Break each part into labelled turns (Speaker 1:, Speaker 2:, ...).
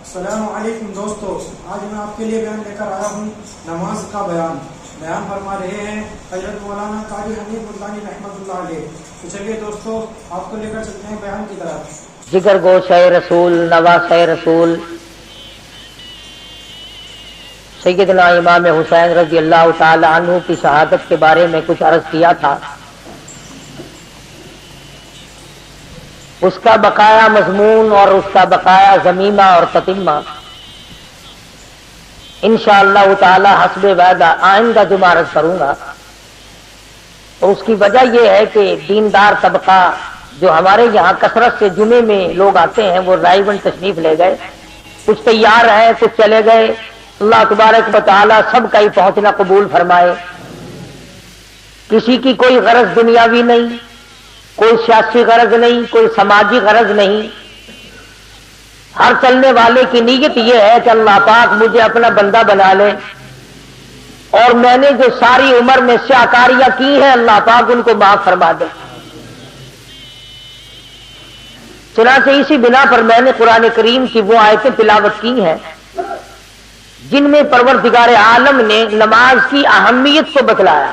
Speaker 1: السلام علیکم دوستو، آج میں آپ کے لیے بیان لے کر آیا ہوں نماز کا بیان فرما رہے ہیں حضرت مولانا قاری حنیف ملتانی رحمۃ اللہ علیہ۔ تو چلیے دوستو، آپ کو لے کر چلتے ہیں بیان کی طرف۔
Speaker 2: جگر گوش ہے رسول، نواز ہے رسول سیدنا امام حسین رضی اللہ تعالی عنہ کی شہادت کے بارے میں کچھ عرض کیا تھا۔ اس کا بقایا مضمون اور اس کا بقایا ضمیمہ اور تتمہ انشاءاللہ تعالی حسب وعدہ آئندہ جمعہ عرض کروں گا۔ اور اس کی وجہ یہ ہے کہ دیندار طبقہ جو ہمارے یہاں کثرت سے جمعے میں لوگ آتے ہیں وہ رائے گنج تشریف لے گئے، کچھ تیار ہیں کچھ چلے گئے۔ اللہ تبارک و تعالی سب کا ہی پہنچنا قبول فرمائے۔ کسی کی کوئی غرض دنیاوی نہیں، کوئی سیاسی غرض نہیں، کوئی سماجی غرض نہیں۔ ہر چلنے والے کی نیت یہ ہے کہ اللہ پاک مجھے اپنا بندہ بنا لے، اور میں نے جو ساری عمر میں سیاکاریاں کی ہیں اللہ پاک ان کو معاف فرما دے۔ چنانچہ اسی بنا پر میں نے قرآن کریم کی وہ آیتیں تلاوت کی ہیں جن میں پروردگار عالم نے نماز کی اہمیت کو بتلایا۔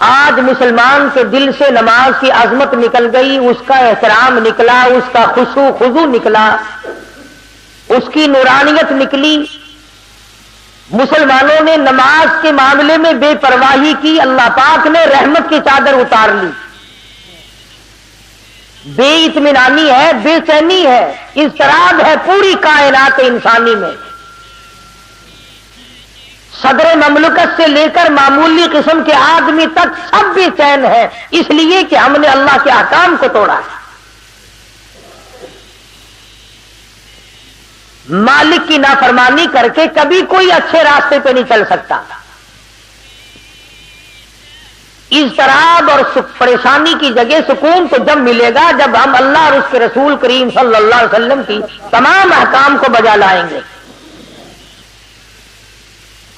Speaker 2: آج مسلمان کے دل سے نماز کی عظمت نکل گئی، اس کا احترام نکلا، اس کا خشوع خضوع نکلا، اس کی نورانیت نکلی۔ مسلمانوں نے نماز کے معاملے میں بے پرواہی کی، اللہ پاک نے رحمت کی چادر اتار لی۔ بے اطمینانی ہے، بے چینی ہے، اضطراب ہے پوری کائنات انسانی میں۔ صدر مملکت سے لے کر معمولی قسم کے آدمی تک سب بے چین ہے، اس لیے کہ ہم نے اللہ کے احکام کو توڑا ہے۔ مالک کی نافرمانی کر کے کبھی کوئی اچھے راستے پہ نہیں چل سکتا۔ اضطراب اور پریشانی کی جگہ سکون تو جب ملے گا جب ہم اللہ اور اس کے رسول کریم صلی اللہ علیہ وسلم کی تمام احکام کو بجا لائیں گے۔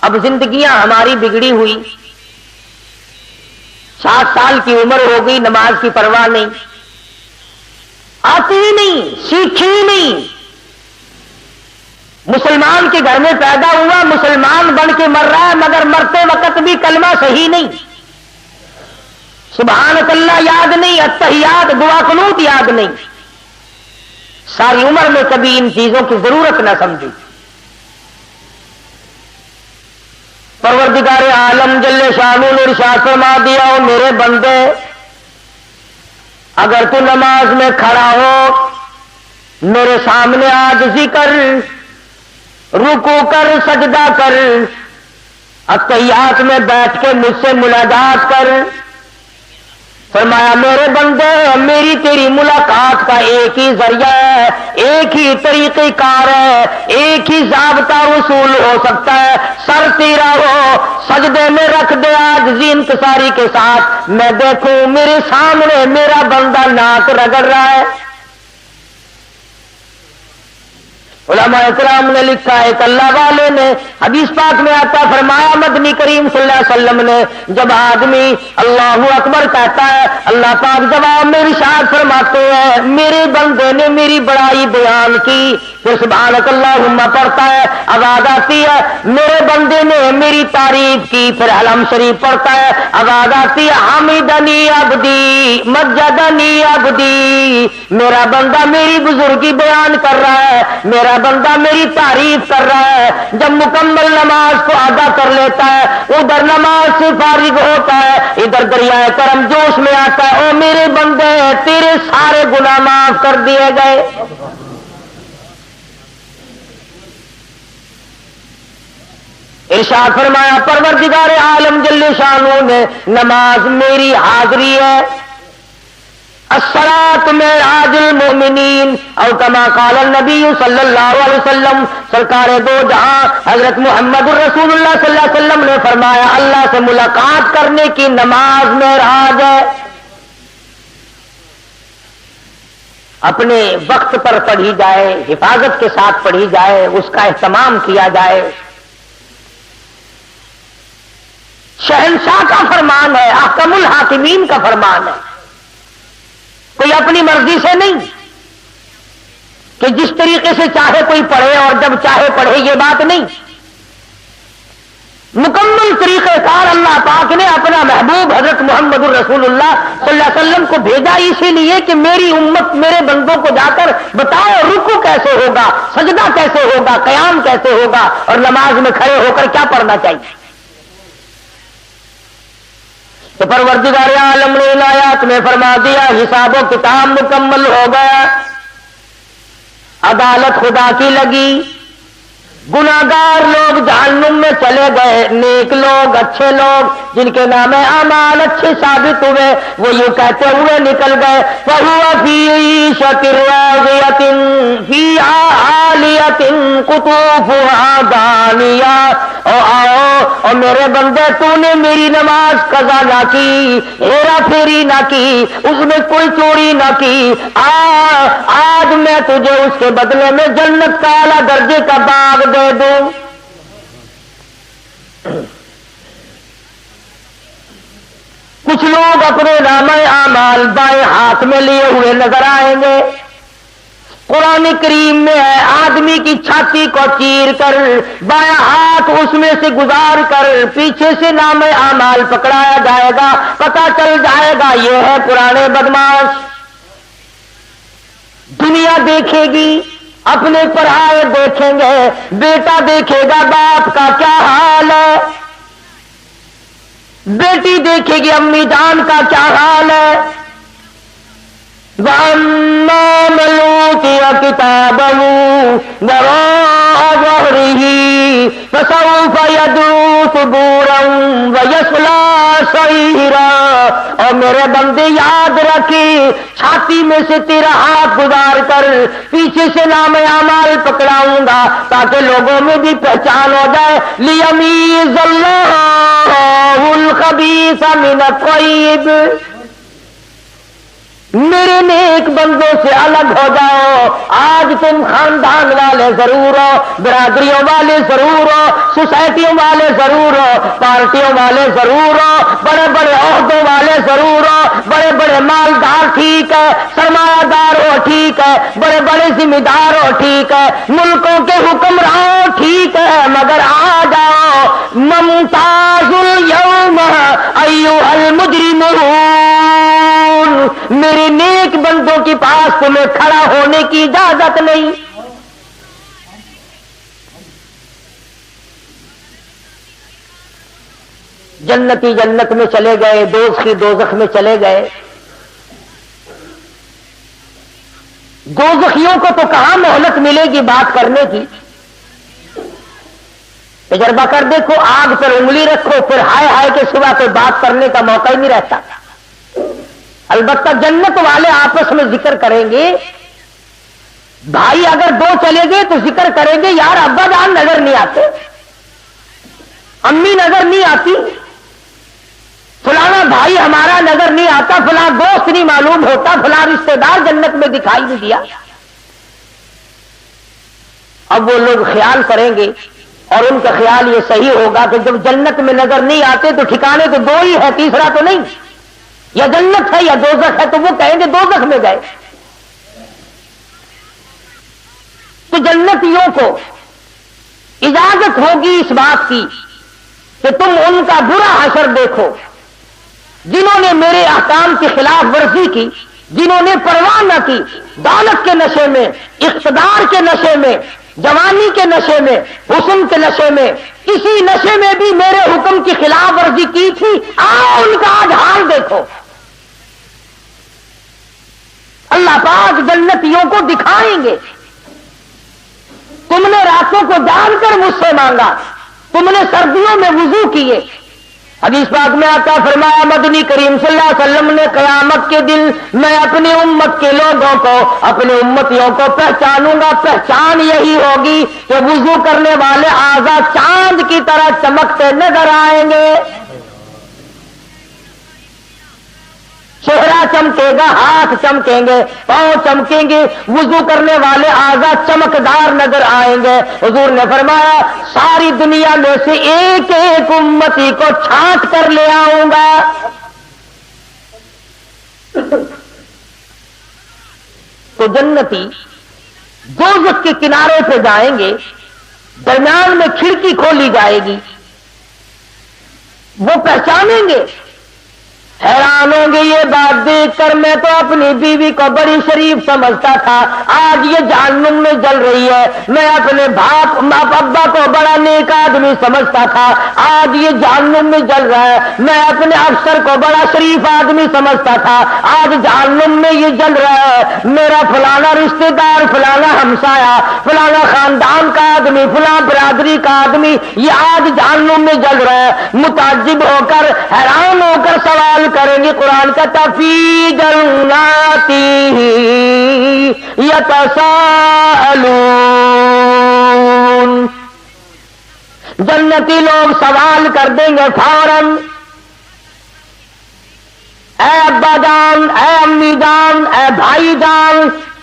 Speaker 2: اب زندگیاں ہماری بگڑی ہوئی، 60 سال کی عمر ہو گئی، نماز کی پرواہ نہیں، آتی ہی نہیں، سیکھی ہی نہیں۔ مسلمان کے گھر میں پیدا ہوا، مسلمان بن کے مر رہا ہے، مگر مرتے وقت بھی کلمہ صحیح نہیں، سبحانک اللہ یاد نہیں، التحیات دعا قنوت یاد نہیں۔ ساری عمر میں کبھی ان چیزوں کی ضرورت نہ سمجھی۔ پروردگار عالم جل شانہ نے ارشاد فرما دیا، او میرے بندے اگر تو نماز میں کھڑا ہو میرے سامنے عاجزی کر، رکوع کر، سجدہ کر، التحیات میں بیٹھ کے مجھ سے مناجات کر۔ فرمایا میرے بندے میری تیری ملاقات کا ایک ہی ذریعہ ہے، ایک ہی طریقہ کار ہے، ایک ہی ضابطہ وصول ہو سکتا ہے۔ سر تیرا ہو، سجدے میں رکھ دے عاجزی انکساری کے ساتھ، میں دیکھوں میرے سامنے میرا بندہ ناک رگڑ رہا ہے۔ علماء اکرام نے لکھا ہے کہ اللہ والے نے حدیث پاک میں آتا فرمایا، مدنی کریم صلی اللہ علیہ وسلم نے جب آدمی اللہ اکبر کہتا ہے اللہ پاک جواب میں ارشاد فرماتے ہیں میرے بندے نے میری بڑائی بیان کی، پھر سبحانک اللہم پڑھتا ہے، آواز آتی ہے میرے بندے نے میری تعریف کی، پھر حلم شریف پڑھتا ہے، آواز آتی ہے حمیدنی عبدی مجدنی عبدی، میرا بندہ میری بزرگی بیان کر رہا ہے، میرا بندہ میری تعریف کر رہا ہے۔ جب مکمل نماز کو ادا کر لیتا ہے، ادھر نماز سے فارغ ہوتا ہے، ادھر دریائے کرم جوش میں آتا ہے، او میرے بندے تیرے سارے گناہ معاف کر دیے گئے۔ ارشاد فرمایا پروردگار عالم جل شانہ نے نماز میری حاضری ہے، الصلاۃ معراج المؤمنین، او کما قال النبی صلی اللہ علیہ وسلم، سرکار دو جہاں حضرت محمد الرسول اللہ صلی اللہ علیہ وسلم نے فرمایا اللہ سے ملاقات کرنے کی نماز معراج ہے۔ اپنے وقت پر پڑھی جائے، حفاظت کے ساتھ پڑھی جائے، اس کا اہتمام کیا جائے۔ شہنشاہ کا فرمان ہے، احکم الحاکمین کا فرمان ہے، کوئی اپنی مرضی سے نہیں۔ کہ جس طریقے سے چاہے کوئی پڑھے اور جب چاہے پڑھے، یہ بات نہیں۔ مکمل طریقہ کار اللہ پاک نے اپنا محبوب حضرت محمد الرسول اللہ صلی اللہ علیہ وسلم کو بھیجا اسی لیے کہ میری امت میرے بندوں کو جا کر بتاؤ رکوع کیسے ہوگا، سجدہ کیسے ہوگا، قیام کیسے ہوگا، اور نماز میں کھڑے ہو کر کیا پڑھنا چاہیے۔ تو پروردگار عالم نے ان آیات میں فرما دیا حساب و کتاب مکمل ہو گیا، عدالت خدا کی لگی، گناہگار لوگ جہنم میں چلے گئے، نیک لوگ، اچھے لوگ جن کے نام اعمال اچھے ثابت ہوئے وہ یوں کہتے ہوئے نکل گئے فَهُوَ فِي عِيشَةٍ رَاضِيَةٍ فِي عَالِيَةٍ قُطُوفُهَا دَانِيَةٍ۔ او آؤ اور میرے بندے، تو نے میری نماز قضا نہ کی، ہیرا پھیری نہ کی، اس میں کوئی چوری نہ کی، آج میں تجھے اس کے بدلے میں جنت کا اعلیٰ درجے کا باغ دے دوں۔ کچھ لوگ اپنے نامہ اعمال بائیں ہاتھ میں لیے ہوئے نظر آئیں گے۔ قرآن کریم میں ہے آدمی کی چھاتی کو چیر کر بائیں ہاتھ اس میں سے گزار کر پیچھے سے نامہ اعمال پکڑایا جائے گا، پتہ چل جائے گا یہ ہے پرانے بدماش۔ دنیا دیکھے گی، اپنے پڑھائے دیکھیں گے، بیٹا دیکھے گا باپ کا کیا حال ہے، بیٹی دیکھے گی امی جان کا کیا حال ہے۔ وَأَمَّا مَنْ أُوتِيَ كِتَابَهُ وَرَاءَ ظَهْرِهِ فَسَوْفَ يَدْعُو ثُبُورًا وَيَصْلَىٰ سَعِيرًا۔ اور میرے بندے یاد رکھے، چھاتی میں سے تیرا ہاتھ گزار کر پیچھے سے نام اعمال پکڑاؤں گا تاکہ لوگوں میں بھی پہچان ہو جائے۔ لِيَمِيزَ اللَّهُ الْخَبِيثَ مِنَ الطَّيِّبِ۔ میرے نیک بندوں سے الگ ہو جاؤ۔ آج تم خاندان والے ضرور ہو، برادریوں والے ضرور ہو، سوسائٹیوں والے ضرور ہو، پارٹیوں والے ضرور ہو، بڑے بڑے عہدوں والے ضرور ہو، بڑے بڑے مالدار ٹھیک ہے، سرمایہ دار ہو ٹھیک ہے، بڑے بڑے ذمہ دار ہو ٹھیک ہے، ملکوں کے حکمران ٹھیک ہے، مگر آ جاؤ ممتاز اليوم ایھا المجرمون۔ میرے نیک بندوں کے پاس تمہیں کھڑا ہونے کی اجازت نہیں۔ جنتی جنت میں چلے گئے، دوزخی دوزخ میں چلے گئے۔ دوزخیوں کو تو کہاں مہلت ملے گی بات کرنے کی؟ تجربہ کر دیکھو، آگ پر انگلی رکھو، پھر ہائے ہائے کے سوا کوئی بات کرنے کا موقع ہی نہیں رہتا۔ البتہ جنت والے آپس میں ذکر کریں گے، بھائی اگر دو چلے گئے تو ذکر کریں گے یار ابا جان نظر نہیں آتے، امی نظر نہیں آتی، فلانا بھائی ہمارا نظر نہیں آتا، فلاں دوست نہیں معلوم ہوتا، فلاں رشتہ دار جنت میں دکھائی نہیں دیا۔ اب وہ لوگ خیال کریں گے اور ان کا خیال یہ صحیح ہوگا کہ جب جنت میں نظر نہیں آتے تو ٹھکانے تو دو ہی ہے، تیسرا تو نہیں، یا جنت ہے یا دوزخ ہے، تو وہ کہیں گے دوزخ میں گئے۔ تو جنتیوں کو اجازت ہوگی اس بات کی کہ تم ان کا برا حشر دیکھو جنہوں نے میرے احکام کی خلاف ورزی کی، جنہوں نے پرواہ نہ کی، دولت کے نشے میں، اقتدار کے نشے میں، جوانی کے نشے میں، حسن کے نشے میں، کسی نشے میں بھی میرے حکم کی خلاف ورزی کی تھی، آؤ ان کا آج حال دیکھو۔ اللہ پاک جنتیوں کو دکھائیں گے، تم نے راتوں کو جان کر مجھ سے مانگا، تم نے سردیوں میں وضو کیے۔ حدیث پاک میں آتا فرمایا مدنی کریم صلی اللہ علیہ وسلم نے قیامت کے دن میں اپنی امت کے لوگوں کو، اپنے امتیوں کو پہچانوں گا، پہچان یہی ہوگی کہ وضو کرنے والے اعضاء چاند کی طرح چمکتے نظر آئیں گے، چہرہ چمکے گا، ہاتھ چمکیں گے، پاؤں چمکیں گے، وضو کرنے والے اعضاء چمکدار نظر آئیں گے۔ حضور نے فرمایا ساری دنیا میں سے ایک ایک امتی کو چھانٹ کر لے آؤں گا۔ تو جنتی دوزخ کے کنارے پہ جائیں گے, درمیان میں کھڑکی کھولی جائے گی, وہ پہچانیں گے. حیران ہوں گے یہ بات دیکھ کر, میں تو اپنی بیوی کو بڑی شریف سمجھتا تھا, آج یہ جہنم میں جل رہی ہے. میں اپنے باپ ابا کو بڑا نیک آدمی سمجھتا تھا, آج یہ جہنم میں جل رہا ہے. میں اپنے افسر کو بڑا شریف آدمی سمجھتا تھا, آج جہنم میں یہ جل رہا ہے. میرا فلانا رشتہ دار, فلانا ہمسایا, فلانا خاندان کا آدمی, فلاں برادری کا آدمی یہ آج جہنم میں جل رہا ہے. متعجب ہو کر, حیران ہو کر سوال کریں گے. قرآن کا فی جناتی یتساءلون, جنتی لوگ سوال کر دیں گے فوراً, اے ابا جان, اے امی جان, اے بھائی جان,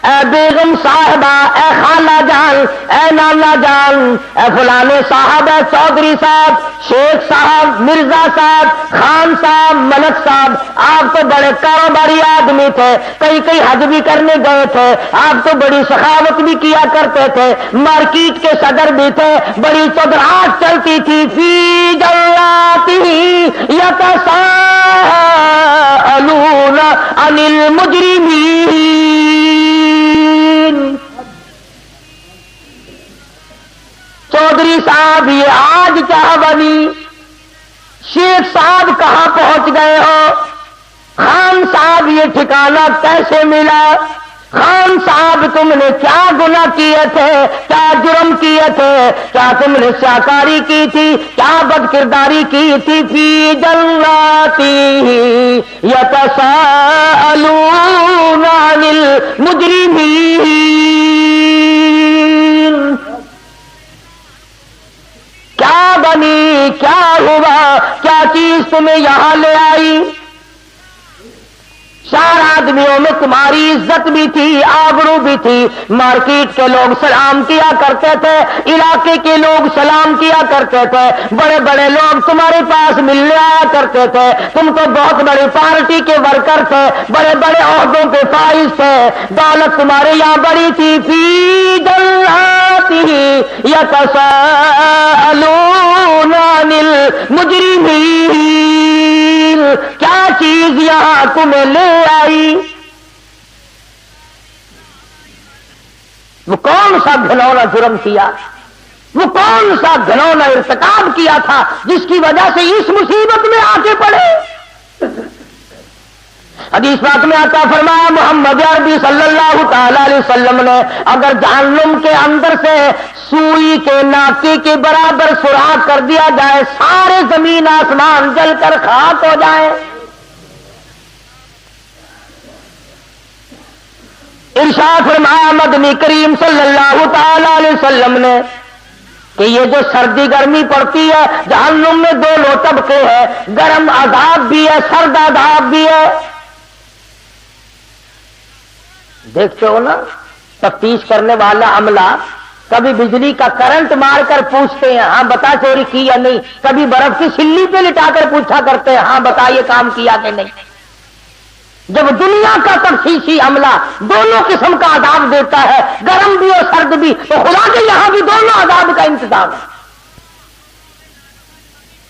Speaker 2: اے بیگم صاحبہ, اے خالہ جان, اے نانا جان, اے فلانے صاحب, اے چودھری صاحب, شیخ صاحب, مرزا صاحب, خان صاحب, ملک صاحب, آپ تو بڑے کاروباری آدمی تھے, کئی حج بھی کرنے گئے تھے, آپ تو بڑی سخاوت بھی کیا کرتے تھے, مارکیٹ کے صدر بھی تھے, بڑی چودراہٹ چلتی تھی. فی جناتی یتساءلون عن المجرمین. چودھری صاحب یہ آج کیا بنی, شیخ صاحب کہاں پہنچ گئے ہو, خان صاحب یہ ٹھکانہ کیسے ملا, خان صاحب تم نے کیا گناہ کیے تھے, کیا جرم کیے تھے, کیا تم نے سیاکاری کی تھی, کیا بد کرداری کی تھی. فی جناتی یتساءلون عن المجرمین. کیا بنی, کیا ہوا, کیا چیز تمہیں یہاں لے آئی. چار آدمیوں میں تمہاری عزت بھی تھی, آبرو بھی تھی. مارکیٹ کے لوگ سلام کیا کرتے تھے, علاقے کے لوگ سلام کیا کرتے تھے, بڑے بڑے لوگ تمہارے پاس ملنے آیا کرتے تھے. تم تو بہت بڑی پارٹی کے ورکر تھے, بڑے بڑے عہدوں پہ فائز تھے, دولت تمہارے یہاں بڑی تھی. فی جناتی یتساءلون عن المجرمین. کیا چیز یہاں تمہیں لے آئی, وہ کون سا گھنونا جرم کیا, وہ کون سا گھنونا ارتکاب کیا تھا جس کی وجہ سے اس مصیبت میں آ کے پڑے. حدیث پاک میں آتا فرمایا محمد عربی صلی اللہ تعالی علیہ وسلم نے, اگر جہنم کے اندر سے سوئی کے ناکے کے برابر سوراخ کر دیا جائے, سارے زمین آسمان جل کر خاک ہو جائیں. ارشاد فرمایا مدنی کریم صلی اللہ تعالی علیہ وسلم نے کہ یہ جو سردی گرمی پڑتی ہے, جہنم میں دونوں طبقے ہیں, گرم عذاب بھی ہے, سرد عذاب بھی ہے. دیکھتے ہو نا, تفتیش کرنے والا عملہ کبھی بجلی کا کرنٹ مار کر پوچھتے ہیں ہاں بتا چوری کی یا نہیں, کبھی برف کی سلی پہ لٹا کر پوچھا کرتے ہیں ہاں بتا یہ کام کیا کہ نہیں. جب دنیا کا تفتیشی عملہ دونوں قسم کا عذاب دیتا ہے, گرم بھی اور سرد بھی, تو خدا کے یہاں بھی دونوں عذاب کا انتظام ہے.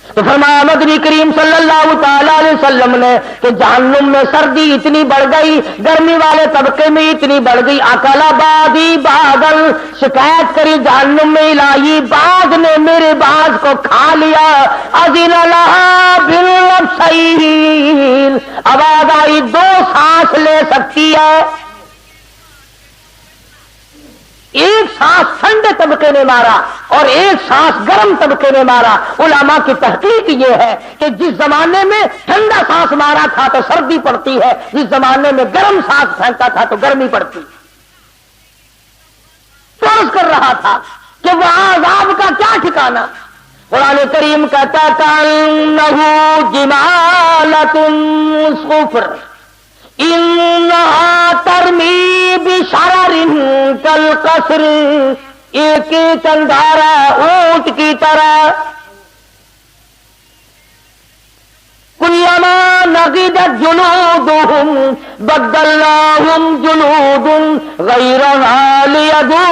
Speaker 2: تو فرمایا مدنی کریم صلی اللہ تعالی علیہ وسلم نے کہ جہنم میں سردی اتنی بڑھ گئی, گرمی والے طبقے میں اتنی بڑھ گئی. اکلا بادی بادل, شکایت کری جہنم میں الہی باغ نے میرے باز کو کھا لیا. اذن لہا بالنفسین, آواز آئی دو سانس لے سکتی ہے. ایک سانس ٹھنڈے طبقے نے مارا اور ایک سانس گرم طبقے نے مارا. علماء کی تحقیق یہ ہے کہ جس زمانے میں ٹھنڈا سانس مارا تھا تو سردی پڑتی ہے, جس زمانے میں گرم سانس پھینکا تھا تو گرمی پڑتی. تو عرض کر رہا تھا کہ وہاں عذاب کا کیا ٹھکانا. قرآن کریم کہتا کأنہ جمالۃ صفر انہا ترمی بشرر کالقصر, ایک ایک انگارہ اونٹ کی طرح. کلما نضجت جلودہم بدلناہم جلود غیرہا لیذوقوا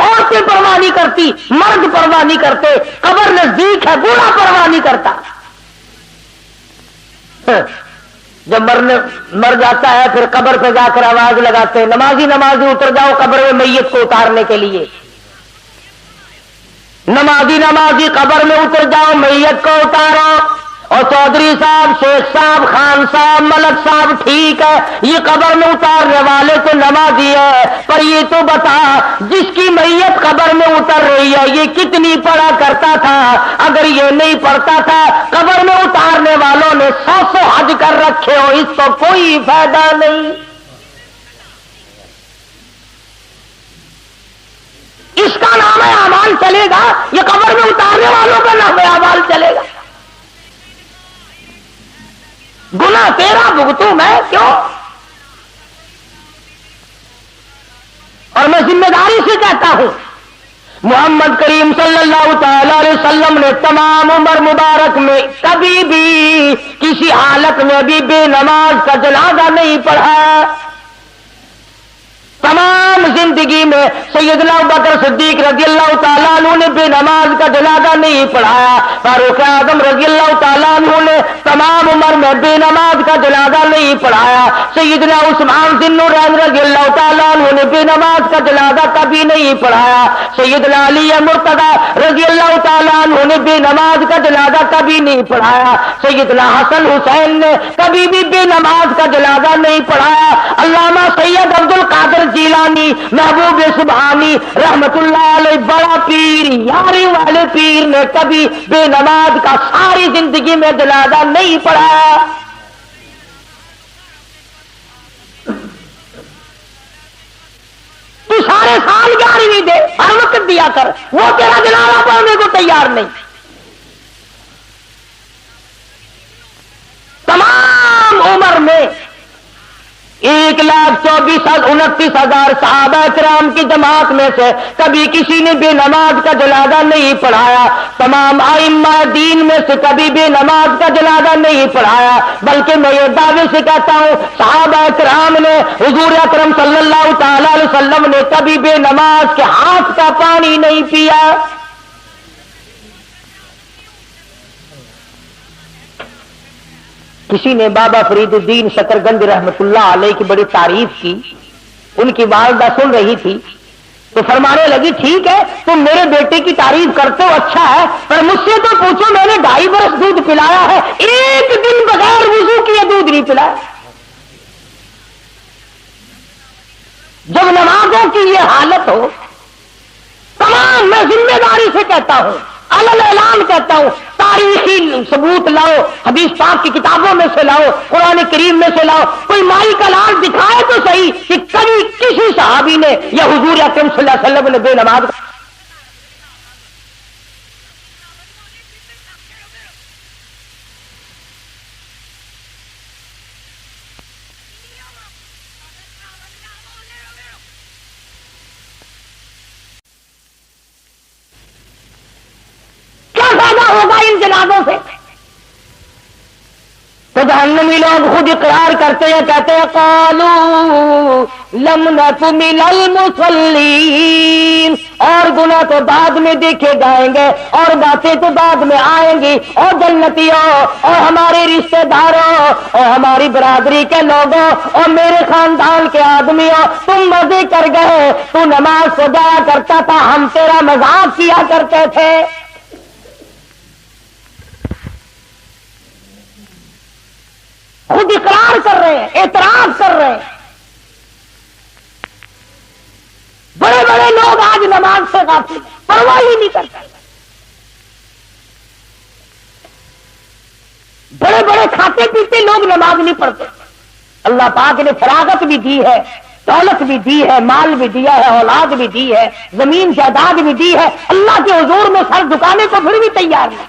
Speaker 2: عورتیں پرواہ نہیں کرتی، مرد پرواہ نہیں کرتے، قبر نزدیک ہے، بوڑھا پرواہ نہیں کرتا۔ جب مر جاتا ہے پھر قبر پہ جا کر آواز لگاتے ہیں، نمازی نمازی اتر جاؤ قبر میں میت کو اتارنے کے لیے، نمازی نمازی قبر میں اتر جاؤ میت کو اتارو۔ اور چودھری صاحب، شیخ صاحب، خان صاحب، ملک صاحب، ٹھیک ہے یہ قبر میں اتارنے والے تو نمازی ہے، پر یہ تو بتا جس کی میت قبر میں اتر رہی ہے یہ کتنی پڑھا کرتا تھا؟ اگر یہ نہیں پڑھتا تھا قبر میں اتارنے والوں نے 100 حج کر رکھے ہو، اس کو کوئی فائدہ نہیں۔ اس کا نام ہے اعمال چلے گا، یہ قبر میں اتارنے والوں کا نام ہے اعمال چلے گا۔ گناہ تیرا بھگتوں میں کیوں؟ اور میں ذمہ داری سے کہتا ہوں، محمد کریم صلی اللہ تعالی علیہ وسلم نے تمام عمر مبارک میں کبھی بھی کسی حالت میں بھی بے نماز کا جنازہ نہیں پڑھا۔ تمام زندگی میں سیدنا ابوبکر صدیق رضی اللہ تعالیٰ عنہ نے بے نماز کا جنازہ نہیں پڑھایا، فاروق اعظم رضی اللہ تعالیٰ عنہ نے تمام عمر میں بے نماز کا جنازہ نہیں پڑھایا، سیدنا عثمان ذی النورین رضی اللہ تعالیٰ عنہ نے بے نماز کا جنازہ کبھی نہیں پڑھایا، سیدنا علی مرتضیٰ رضی اللہ تعالیٰ عنہ نے بے نماز کا جنازہ کبھی نہیں پڑھایا، سیدنا حسن حسین نے کبھی بھی بے نماز کا جنازہ نہیں پڑھایا۔ علامہ سید عبد القادر جیلانی محبوب سبحانی رحمت اللہ علیہ بڑا پیر، یاری والے پیر نے کبھی بے نماز کا ساری زندگی میں جنازہ نہیں پڑھا۔ تو سارے سال 11ویں دے، ہر وقت دیا کر، وہ تیرا جنازہ پڑھنے کو تیار نہیں۔ تمام عمر میں 1,24,29,000 صحابہ کرام کی جماعت میں سے کبھی کسی نے بے نماز کا جنازہ نہیں پڑھایا، تمام ائمہ دین میں سے کبھی بے نماز کا جنازہ نہیں پڑھایا، بلکہ میں یہ دعوے سے کہتا ہوں صحابہ کرام نے حضور اکرم صلی اللہ تعالی علیہ وسلم نے کبھی بے نماز کے ہاتھ کا پانی نہیں پیا۔ کسی نے بابا فرید الدین شکرگنج رحمت اللہ علیہ کی بڑی تعریف کی، ان کی والدہ سن رہی تھی تو فرمانے لگی ٹھیک ہے تم میرے بیٹے کی تعریف کرتے ہو اچھا ہے، پر مجھ سے تو پوچھو میں نے 2.5 برس دودھ پلایا ہے، ایک دن بغیر وضو کیے دودھ نہیں پلایا۔ جب نمازوں کی یہ حالت ہو، تمام میں ذمہ داری سے کہتا ہوں، علل اعلان کہتا ہوں، تاریخی ثبوت لاؤ، حدیث پاک کی کتابوں میں سے لاؤ، قرآن کریم میں سے لاؤ، کوئی مائی کا لال دکھائے تو صحیح کہ کبھی کسی صحابی نے یا حضور اکرم صلی اللہ علیہ وسلم نے بے نماز ہوگا ان جنازوں سے؟ تو جہنمی لوگ خود اقرار کرتے ہیں، کہتے ہیں قالوا لم نک من المصلین، اور گناہ تو بعد میں دیکھے جائیں گے اور باتیں تو بعد میں آئیں گی۔ اور جنتیوں اور ہمارے رشتہ داروں اور ہماری برادری کے لوگوں اور میرے خاندان کے آدمیوں، تم مزے کر گئے، تو نماز کو جایا کرتا تھا، ہم تیرا مذاق کیا کرتے تھے۔ خود اقرار کر رہے ہیں، اعتراف کر رہے ہیں۔ بڑے بڑے لوگ آج نماز سے غافل ہیں، پرواہ ہی نہیں کرتے۔ بڑے بڑے کھاتے پیتے لوگ نماز نہیں پڑھتے۔ اللہ پاک نے فراغت بھی دی ہے، دولت بھی دی ہے، مال بھی دیا ہے، اولاد بھی دی ہے، زمین جائیداد بھی دی ہے، اللہ کے حضور میں سر جھکانے کو پھر بھی تیار نہیں۔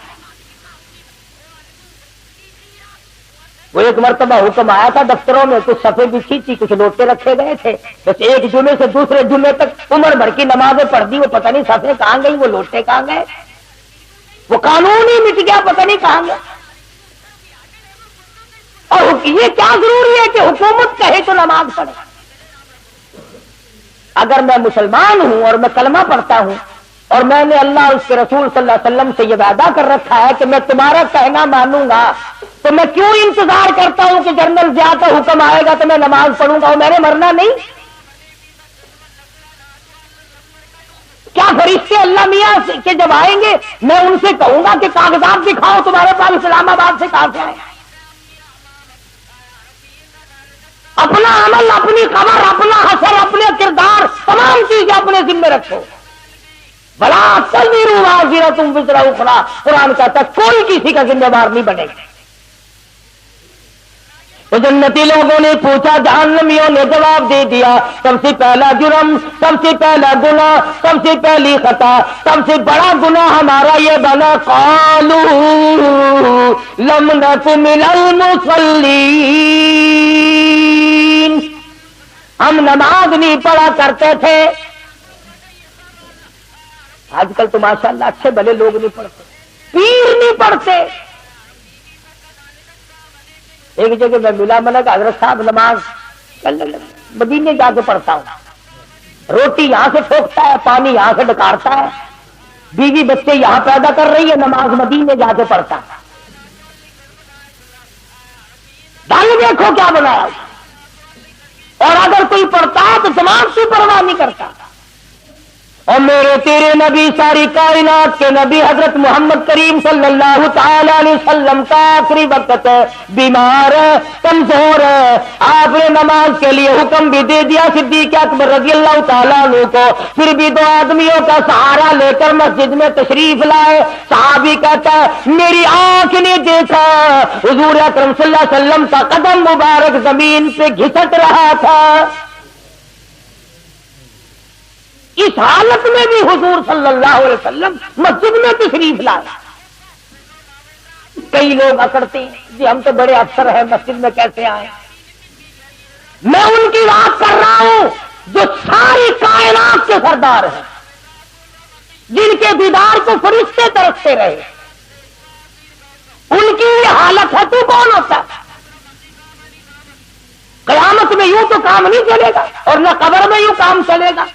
Speaker 2: وہ ایک مرتبہ حکم آیا تھا دفتروں میں، کچھ صفحے بچھی تھی، کچھ لوٹے رکھے گئے تھے، بس ایک جمعے سے دوسرے جمعے تک عمر بھر کی نمازیں پڑھ دی، وہ پتہ نہیں صفحے کہاں گئی، وہ لوٹے کہاں گئے، وہ قانون ہی مٹ گیا، پتہ نہیں کہاں گیا۔ اور یہ کیا ضروری ہے کہ حکومت کہے تو نماز پڑھے؟ اگر میں مسلمان ہوں اور میں کلمہ پڑھتا ہوں اور میں نے اللہ اور اس کے رسول صلی اللہ علیہ وسلم سے یہ وعدہ کر رکھا ہے کہ میں تمہارا کہنا مانوں گا، تو میں کیوں انتظار کرتا ہوں کہ جنرل ضیاء کا حکم آئے گا تو میں نماز پڑھوں گا اور میں نے مرنا نہیں؟ کیا فرشتے اللہ میاں کے جب آئیں گے میں ان سے کہوں گا کہ کاغذات دکھاؤ تمہارے پاس اسلام آباد سے کہاں سے آئے؟ اپنا عمل، اپنی خبر، اپنا حشر، اپنے کردار، تمام چیزیں اپنے ذمہ رکھو۔ بلا تزر وازرۃ وزر اخری، قرآن کہتا ہے کوئی کسی کا ذمہ دار نہیں بنے گا۔ تو جنتی لوگوں نے پوچھا، جہنمیوں نے جواب دے دیا، سب سے پہلا جرم، سب سے پہلا گناہ، سب سے پہلی خطا، سب سے بڑا گناہ ہمارا یہ بنا، قالوا لم نک من المصلین، ہم نماز نہیں پڑھا کرتے تھے۔ آج کل تو ماشاءاللہ اچھے بھلے لوگ نہیں پڑھتے، پیر نہیں پڑھتے۔ ایک جگہ میں ملا، میں نے کہا حضرت صاحب نماز مدینے جا کے پڑھتا ہوں، روٹی یہاں سے ٹھوکتا ہے، پانی یہاں سے ڈکارتا ہے، بیوی بچے یہاں پیدا کر رہی ہے، نماز مدینے جا کے پڑھتا ہے۔ ڈال دیکھو کیا بنایا، اور اگر کوئی پڑھتا ہے تو دماغ سے پرواہ نہیں کرتا۔ اور میرے تیرے نبی، ساری کائنات کے نبی حضرت محمد کریم صلی اللہ تعالی علیہ وسلم کا آخری وقت ہے، بیمار ہے، کمزور ہے، آپ نے نماز کے لیے حکم بھی دے دیا صدیق اکبر رضی اللہ تعالیٰ عنہ کو، پھر بھی دو آدمیوں کا سہارا لے کر مسجد میں تشریف لائے۔ صحابی کہتا ہے میری آنکھ نے دیکھا حضور اکرم صلی اللہ علیہ وسلم کا قدم مبارک زمین پہ گھسٹ رہا تھا۔ اس حالت میں بھی حضور صلی اللہ علیہ وسلم مسجد میں تشریف لائے۔ کئی لوگ اکڑتے ہیں جی ہم تو بڑے افسر ہیں، مسجد میں کیسے آئے؟ میں ان کی بات کر رہا ہوں جو ساری کائنات کے سردار ہیں، جن کے دیدار کو فرشتے ترستے رہے، ان کی یہ حالت ہے، تو کون ہوتا ہے؟ قیامت میں یوں تو کام نہیں چلے گا، اور نہ قبر میں یوں کام چلے گا۔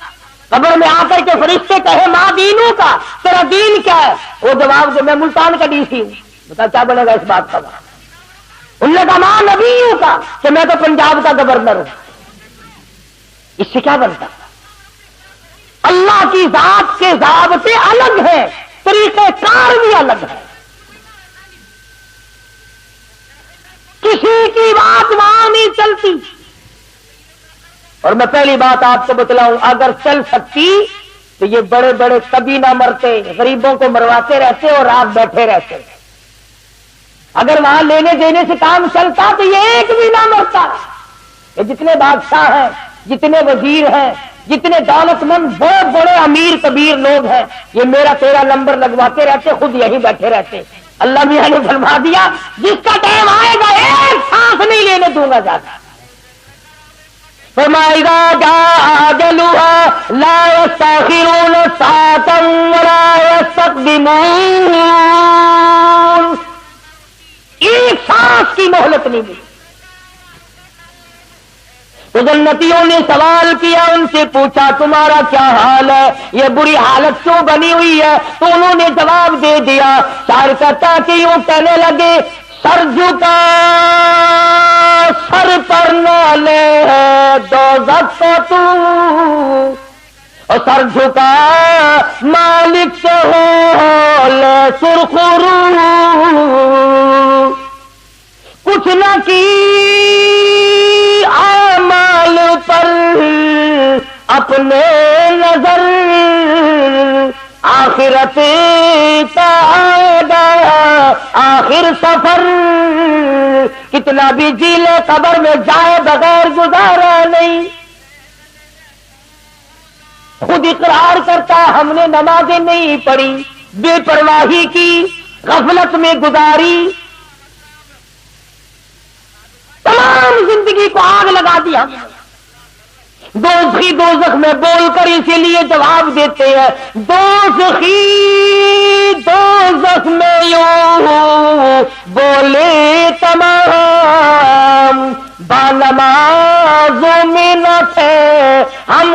Speaker 2: قبر میں آ کر کے فرشتے کہے ماں دینوں کا، تیرا دین کیا ہے؟ وہ جواب دے میں ملتان کا ڈی سی ہوں۔ بتا کیا بنے گا اس بات کا؟ ان نے کہا ماں نبیوں کا، کہ میں تو پنجاب کا گورنر ہوں۔ اس سے کیا بنتا؟ اللہ کی ذات کے ضابطے الگ ہیں، طریقہ کار بھی الگ ہے، کسی کی بات وہاں نہیں چلتی۔ اور میں پہلی بات آپ کو بتلاؤں، اگر چل سکتی تو یہ بڑے بڑے کبھی نہ مرتے، غریبوں کو مرواتے رہتے اور رات بیٹھے رہتے۔ اگر وہاں لینے دینے سے کام چلتا تو یہ ایک بھی نہ مرتا۔ یہ جتنے بادشاہ ہیں، جتنے وزیر ہیں، جتنے دولت مند بہت بڑے امیر کبیر لوگ ہیں، یہ میرا تیرا نمبر لگواتے رہتے، خود یہیں بیٹھے رہتے۔ اللہ میاں نے فرما دیا جس کا ٹائم آئے گا ایک سانس نہیں لینے دوں گا جاتا۔ فرمائیگا جاء اجلها لا يستأخرون ساعة ولا يستقدمون، ایک سانس کی مہلت نہیں ملی۔ تو جنتیوں نے سوال کیا، ان سے پوچھا تمہارا کیا حال ہے، یہ بری حالت کیوں بنی ہوئی ہے؟ تو انہوں نے جواب دے دیا، شاعر کہتا کہ یوں کہنے لگے سر جھکا سر پر نہ لے دوزخ کو تو، اور سر جھکا مالک سے ہو لے سرخرو، کچھ نہ کی اعمال پر اپنے نظر، آخرت کا آئے گا آخر سفر، کتنا بھی جی لے قبر میں جائے بغیر گزارا نہیں۔ خود اقرار کرتا ہم نے نمازیں نہیں پڑھی، بے پرواہی کی، غفلت میں گزاری، تمام زندگی کو آگ لگا دیا۔ دوزخی دوزخ میں بول کر اسی لیے جواب دیتے ہیں، دوزخی دوزخ میں یوں بولے تمام، بانمازوں میں نہ تھے ہم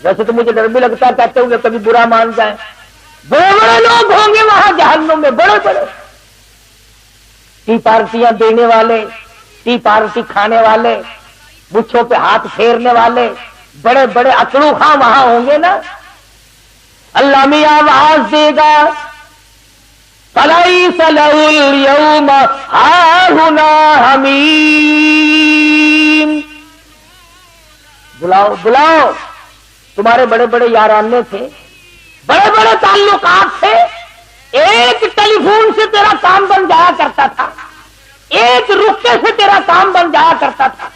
Speaker 2: ویسے تو مجھے ڈر بھی لگتا ہے کہتے ہوئے کبھی برا مان جائیں. بڑے بڑے لوگ ہوں گے وہاں جہنم میں, بڑے بڑے ٹی پارٹیاں دینے والے, ٹی پارٹی کھانے والے, مچھوں پہ ہاتھ پھیرنے والے, بڑے بڑے اکڑو خاں وہاں ہوں گے نا. اللہ میاں آواز دے گا فَلَيْسَ لَهُ الْيَوْمَ هَاهُنَا حَمِيمٌ. بلاؤ بلاؤ, تمہارے بڑے بڑے یارانے تھے, بڑے بڑے تعلقات تھے, ایک ٹیلی فون سے تیرا کام بن جایا کرتا تھا, ایک رکے سے تیرا کام بن جایا کرتا تھا,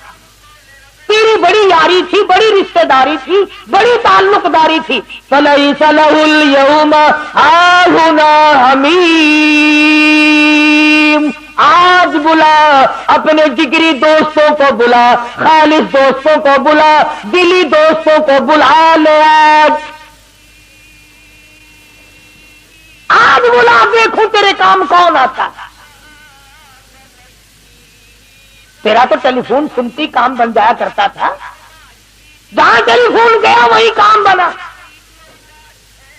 Speaker 2: تیری بڑی یاری تھی, بڑی رشتہ داری تھی, بڑی تعلق داری تھی. فَلَيْسَ لَهُ الْيَوْمَ هَاهُنَا حَمِيمٌ. آج بلا اپنے جگری دوستوں کو بلا, خالص دوستوں کو بلا, دلی دوستوں کو بلا لے. آج بلا, دیکھوں تیرے کام کون آتا ہے. تیرا تو ٹیلی فون سنتی کام بن جایا کرتا تھا, جہاں ٹیلی فون گیا وہی کام بنا.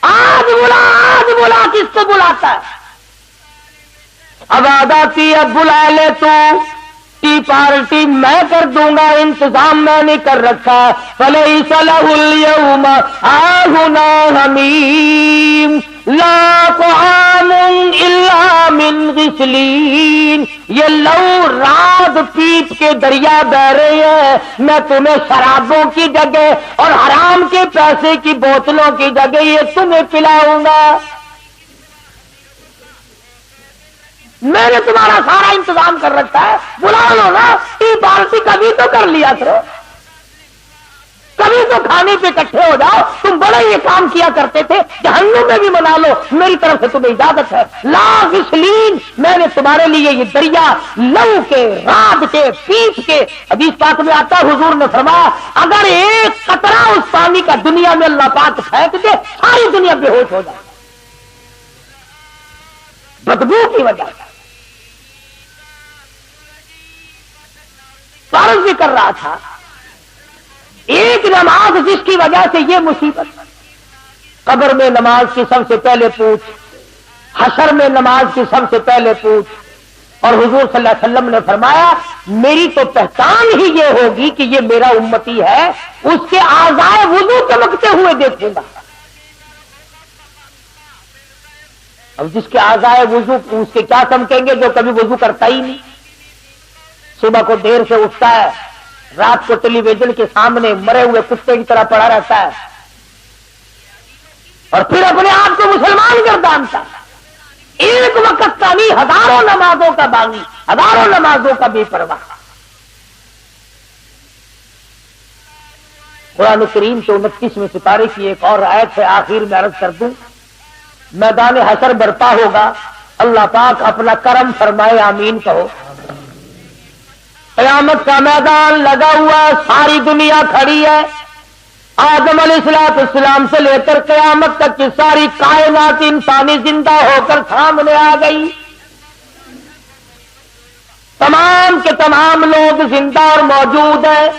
Speaker 2: آج بلا, آج بلا, کس کو بلاتا ہے؟ اب آتی اب بلا لے تو, ٹی پارٹی میں کر دوں گا, انتظام میں نے کر رکھا. فَلَيْسَ لَهُ الْيَوْمَ هَاهُنَا حَمِيمٌ لَا طَعَامٌ إِلَّا مِنْ غِسْلِينٍ. یہ لو رات پیپ کے دریا بہ رہے ہیں, میں تمہیں شرابوں کی جگہ اور حرام کے پیسے کی بوتلوں کی جگہ یہ تمہیں پلاؤں گا. میں نے تمہارا سارا انتظام کر رکھا ہے, بلا لو نا. ٹی پارٹی کبھی تو کر لیا کرو, کبھی تو کھانے پہ اکٹھے ہو جاؤ. تم بڑے یہ کام کیا کرتے تھے, جہنم میں بھی منا لو, میری طرف سے تمہیں اجازت ہے. لا غسلین, میں نے تمہارے لیے یہ دریا لو کے, رات کے, پیپ کے. حدیث پاک میں آتا ہے حضور نے فرمایا اگر ایک قطرہ اس پانی کا دنیا میں اللہ پاک پھینک دے, ساری دنیا بے ہوش ہو جائے بدبو کی وجہ سے. فرض بھی کر رہا تھا, ایک نماز جس کی وجہ سے یہ مصیبت. قبر میں نماز کی سب سے پہلے پوچھ, حشر میں نماز کی سب سے پہلے پوچھ. اور حضور صلی اللہ علیہ وسلم نے فرمایا میری تو پہچان ہی یہ ہوگی کہ یہ میرا امتی ہے, اس کے اعضائے وضو چمکتے ہوئے دیکھوں گا. اب جس کے اعضائے وضو اس کے کیا چمکیں گے, جو کبھی وضو کرتا ہی نہیں, صبح کو دیر سے اٹھتا ہے, رات کو ٹیلی ویژن کے سامنے مرے ہوئے کتے کی طرح پڑا رہتا ہے, اور پھر اپنے آپ کو مسلمان گردانتا ہے. ایک وقت کا نہیں, ہزاروں نمازوں کا باغی, ہزاروں نمازوں کا بے پرواہ. قرآن کریم کے 29ویں سپارے کی ایک اور آیت ہے, آخر میں عرض کر دوں. میدان حشر برپا ہوگا, اللہ پاک اپنا کرم فرمائے, آمین کہو. قیامت کا میدان لگا ہوا, ساری دنیا کھڑی ہے. آدم علیہ السلام سے لے کر قیامت تک کی ساری کائنات انسانی زندہ ہو کر سامنے آ گئی. تمام کے تمام لوگ زندہ اور موجود ہیں.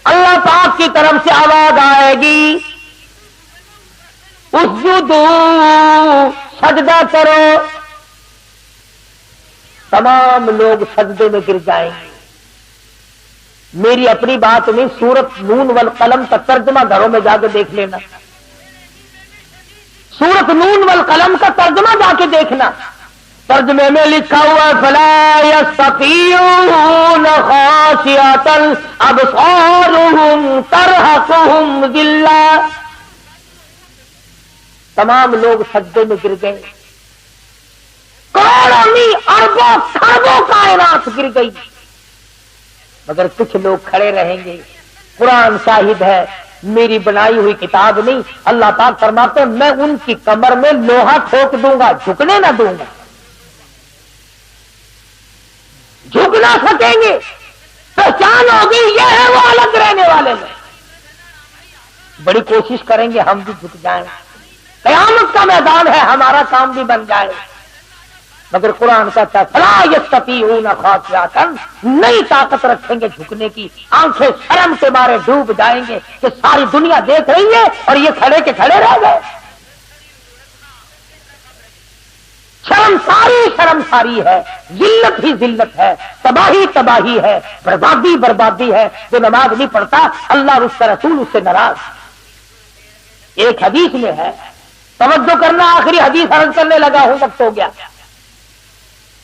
Speaker 2: اللہ پاک کی طرف سے آواز آئے گی اسجدوا, سجدہ کرو. تمام لوگ سجدے میں گر جائیں گے. میری اپنی بات نہیں, سورت نون والقلم کا ترجمہ گھروں میں جا کے دیکھ لینا. سورت نون والقلم کا ترجمہ جا کے دیکھنا. ترجمے میں لکھا ہوا فلا يستطيعون خاشعة أبصارهم ترهقهم ذلة. تمام لوگ سجدے میں گر گئے, کروڑوں اربوں خربوں کائنات گر گئی, مگر کچھ لوگ کھڑے رہیں گے. قرآن شاہد ہے, میری بنائی ہوئی کتاب نہیں. اللہ پاک فرماتے ہیں میں ان کی کمر میں لوہا ٹھوک دوں گا, جھکنے نہ دوں گا. جھک نہ سکیں گے, پہچان ہوگی یہ ہے وہ الگ رہنے والے میں. بڑی کوشش کریں گے ہم بھی جھک جائیں. قیامت کا میدان ہے, ہمارا کام بھی بن جائے. مگر قرآن کہتا ہے فلا یستطیعون خاشعۃ، نہیں طاقت رکھیں گے جھکنے کی، آنکھیں شرم کے مارے ڈوب جائیں گے کہ ساری دنیا دیکھ رہی ہے اور یہ کھڑے کے کھڑے رہ گئے۔ شرم ساری ہے، ذلت ہی ذلت ہے، تباہی تباہی ہے، بربادی بربادی ہے۔ جو نماز نہیں پڑھتا اللہ اور اس کا رسول اس سے ناراض۔ ایک حدیث میں ہے، توجہ کرنا، آخری حدیث عرض کرنے لگا ہوں، وقت ہو گیا،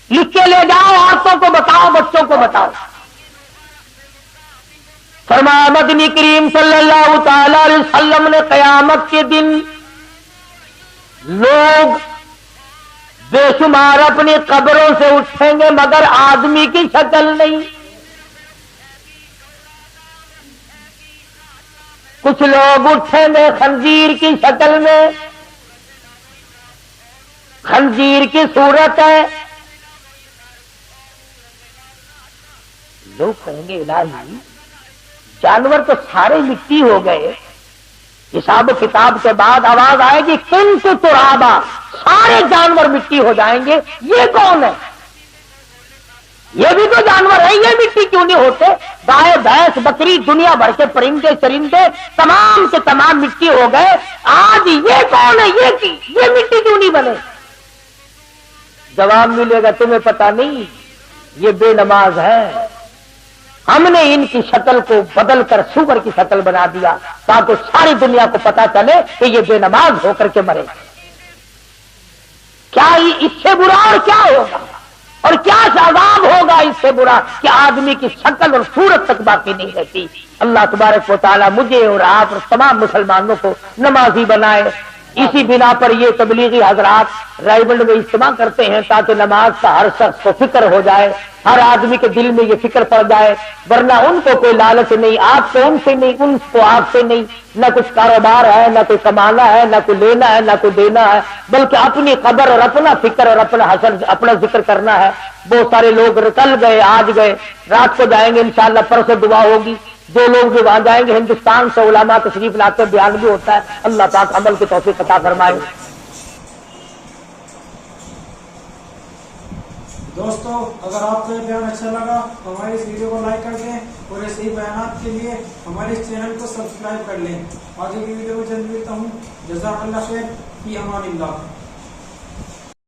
Speaker 2: لکھ کے لے جاؤ، عورتوں کو بتاؤ، بچوں کو بتاؤ۔ فرمایا مدنی کریم صلی اللہ تعالی علیہ وسلم نے قیامت کے دن لوگ بے شمار اپنی قبروں سے اٹھیں گے مگر آدمی کی شکل نہیں۔ کچھ لوگ اٹھیں گے خنزیر کی شکل میں، خنزیر کی صورت ہے، لوگ کہیں گے الہی جانور تو سارے مٹی ہو گئے، حساب و کتاب کے بعد آواز آئے گی کنت ترابا، سارے جانور مٹی ہو جائیں گے، یہ کون ہے؟ یہ بھی تو جانور ہے، یہ مٹی کیوں نہیں ہوتے؟ گائے بھینس بکری دنیا بھر کے پرندے چرندے تمام کے تمام مٹی ہو گئے، آج یہ کون ہے؟ یہ مٹی کیوں نہیں بنے؟ جواب ملے گا تمہیں پتا نہیں، یہ بے نماز ہے، ہم نے ان کی شکل کو بدل کر سور کی شکل بنا دیا تاکہ ساری دنیا کو پتا چلے کہ یہ بے نماز ہو کر کے مرے۔ کیا اس سے برا اور کیا ہوگا، اور کیا عذاب ہوگا اس سے برا کہ آدمی کی شکل اور صورت تک باقی نہیں رہتی۔ اللہ تبارک و تعالی مجھے اور آپ اور تمام مسلمانوں کو نمازی بنائے۔ اسی بنا پر یہ تبلیغی حضرات رائے میں اجتماع کرتے ہیں تاکہ نماز کا ہر شخص کو فکر ہو جائے، ہر آدمی کے دل میں یہ فکر پڑ جائے، ورنہ ان کو کوئی لالچ نہیں، آپ کو ان سے نہیں، ان کو آپ سے نہیں، نہ کچھ کاروبار ہے، نہ کوئی کمانا ہے، نہ کوئی لینا ہے، نہ کوئی دینا ہے، بلکہ اپنی قبر اور اپنا فکر اور اپنا حسن اپنا ذکر کرنا ہے۔ بہت سارے لوگ کل گئے، آج گئے، رات کو جائیں گے انشاءاللہ، پرسوں دعا ہوگی۔ جو لوگ بھی وہاں جائیں گے ہندوستان سے علماء تشریف لاتے ہیں، بیان بھی ہوتا ہے۔ اللہ پاک عمل کی توفیق عطا فرمائے۔
Speaker 1: دوستو اگر آپ کو یہ بیان اچھا لگا تو ہماری اس ویڈیو کو لائک کر دیں اور ایسے ہی بیانات کے لیے ہمارے اس چینل کو سبسکرائب کر لیں۔ آگے کی ویڈیو میں جلد ملتا ہوں۔ جزاک اللہ خیر، فی امان اللہ۔